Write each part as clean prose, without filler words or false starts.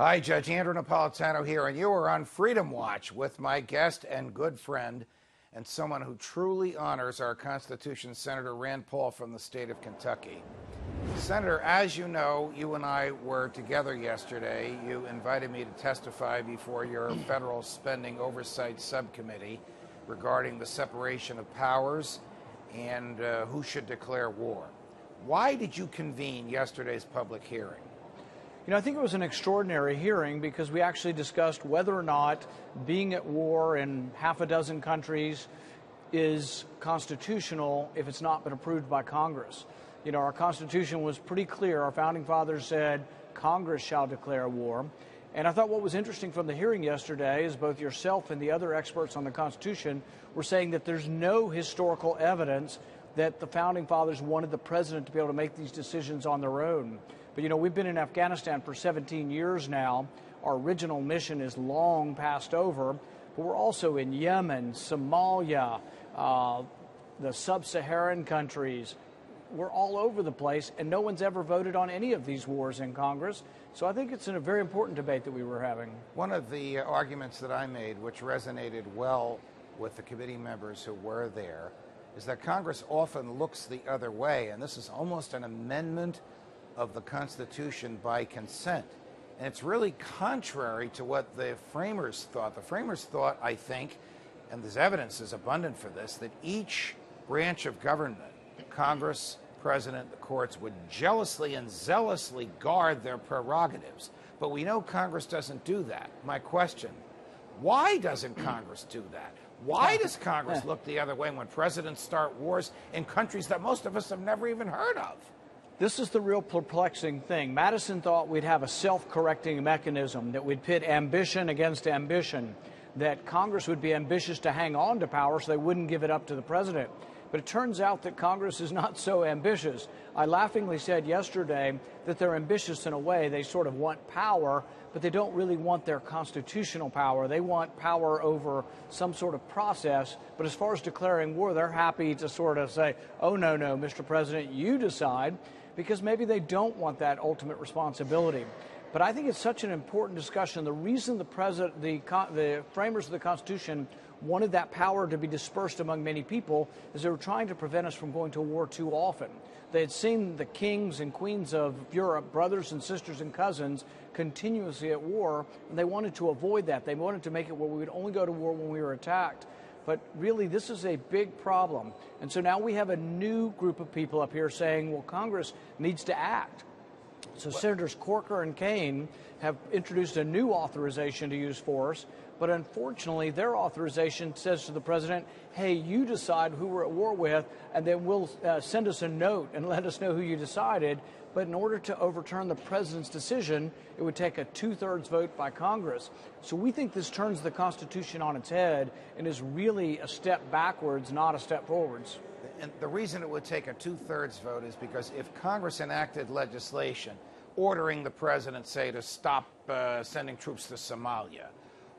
Hi, Judge Andrew Napolitano here, and you are on Freedom Watch with my guest and good friend and someone who truly honors our Constitution, Senator Rand Paul from the state of Kentucky. Senator, as you know, you and I were together yesterday. You invited me to testify before your Federal Spending Oversight Subcommittee regarding the separation of powers and who should declare war. Why did you convene yesterday's public hearing? You know, I think it was an extraordinary hearing because we actually discussed whether or not being at war in half a dozen countries is constitutional if it's not been approved by Congress. You know, our Constitution was pretty clear. Our founding fathers said Congress shall declare war. And I thought what was interesting from the hearing yesterday is both yourself and the other experts on the Constitution were saying that there's no historical evidence that the founding fathers wanted the president to be able to make these decisions on their own. But, you know, we've been in Afghanistan for 17 years now. Our original mission is long passed over, but we're also in Yemen, Somalia, the sub-Saharan countries. We're all over the place, and no one's ever voted on any of these wars in Congress. So I think it's a very important debate that we were having. One of the arguments that I made, which resonated well with the committee members who were there, is that Congress often looks the other way, and this is almost an amendment of the Constitution by consent. And it's really contrary to what the framers thought. The framers thought, I think, and there's evidence is abundant for this, that each branch of government, Congress, President, the courts, would jealously and zealously guard their prerogatives. But we know Congress doesn't do that. My question, why doesn't Congress do that? Why does Congress look the other way when presidents start wars in countries that most of us have never even heard of? This is the real perplexing thing. Madison thought we'd have a self-correcting mechanism, that we'd pit ambition against ambition, that Congress would be ambitious to hang on to power so they wouldn't give it up to the president. But it turns out that Congress is not so ambitious. I laughingly said yesterday that they're ambitious in a way. They sort of want power, but they don't really want their constitutional power. They want power over some sort of process. But as far as declaring war, they're happy to sort of say, oh, no, Mr. President, you decide, because maybe they don't want that ultimate responsibility. But I think it's such an important discussion. The reason the framers of the Constitution wanted that power to be dispersed among many people is they were trying to prevent us from going to war too often. They had seen the kings and queens of Europe, brothers and sisters and cousins, continuously at war, and they wanted to avoid that. They wanted to make it where we would only go to war when we were attacked. But really, this is a big problem. And so now we have a new group of people up here saying, well, Congress needs to act. So Senators Corker and Kaine have introduced a new authorization to use force, but unfortunately their authorization says to the president, hey, you decide who we're at war with, and then we'll send us a note and let us know who you decided. But in order to overturn the president's decision, it would take a 2/3 vote by Congress. So we think this turns the Constitution on its head and is really a step backwards, not a step forwards. And the reason it would take a 2/3 vote is because if Congress enacted legislation ordering the president, say, to stop sending troops to Somalia,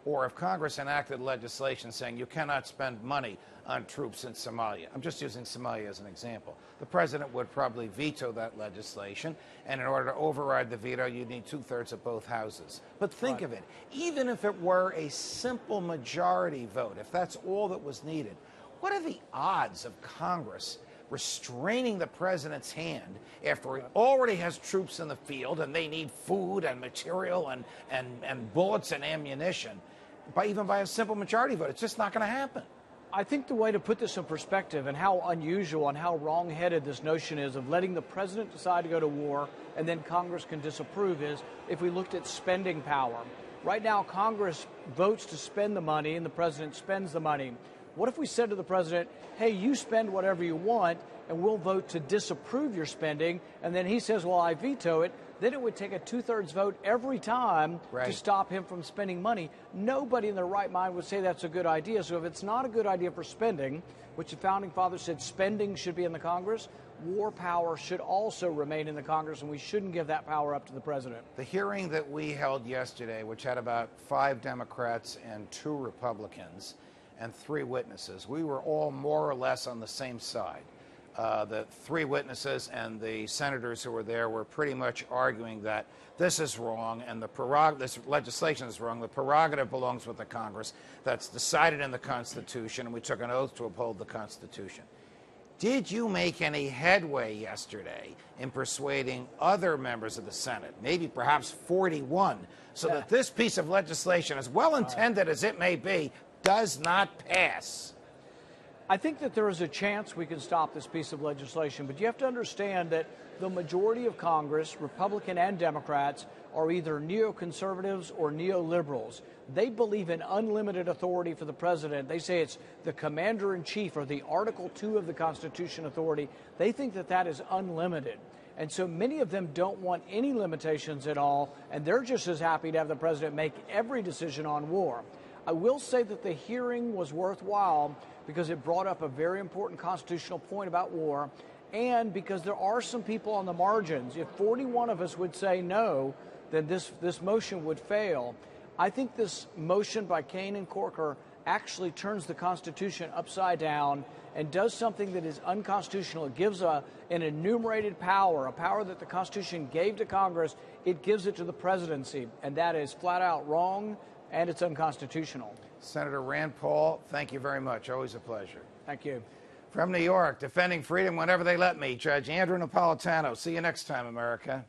or if Congress enacted legislation saying you cannot spend money on troops in Somalia, I'm just using Somalia as an example, the president would probably veto that legislation, and in order to override the veto, you need 2/3 of both houses. But think of it, even if it were a simple majority vote, if that's all that was needed, what are the odds of Congress restraining the president's hand after he already has troops in the field and they need food and material and bullets and ammunition, even by a simple majority vote? It's just not going to happen. I think the way to put this in perspective and how unusual and how wrong-headed this notion is of letting the president decide to go to war and then Congress can disapprove is if we looked at spending power. Right now, Congress votes to spend the money and the president spends the money. What if we said to the president, hey, you spend whatever you want, and we'll vote to disapprove your spending, and then he says, well, I veto it, then it would take a 2/3 vote every time to stop him from spending money. Nobody in their right mind would say that's a good idea. So if it's not a good idea for spending, which the founding fathers said spending should be in the Congress, war power should also remain in the Congress, and we shouldn't give that power up to the president. The hearing that we held yesterday, which had about 5 Democrats and 2 Republicans, and 3 witnesses, we were all more or less on the same side. The three witnesses and the senators who were there were pretty much arguing that this is wrong and this legislation is wrong. The prerogative belongs with the Congress. That's decided in the Constitution, and we took an oath to uphold the Constitution. Did you make any headway yesterday in persuading other members of the Senate, maybe perhaps 41, so that this piece of legislation, as well intended as it may be, does not pass? I think that there is a chance we can stop this piece of legislation, but you have to understand that the majority of Congress, Republican and Democrats, are either neoconservatives or neoliberals. They believe in unlimited authority for the president. They say it's the commander-in-chief or the Article 2 of the Constitution authority. They think that that is unlimited. And so many of them don't want any limitations at all, and they're just as happy to have the president make every decision on war. I will say that the hearing was worthwhile because it brought up a very important constitutional point about war, and because there are some people on the margins. If 41 of us would say no, then this motion would fail. I think this motion by Kane and Corker actually turns the Constitution upside down and does something that is unconstitutional. It gives an enumerated power, a power that the Constitution gave to Congress. It gives it to the presidency, and that is flat out wrong, and it's unconstitutional. Senator Rand Paul, thank you very much. Always a pleasure. Thank you. From New York, defending freedom whenever they let me, Judge Andrew Napolitano. See you next time, America.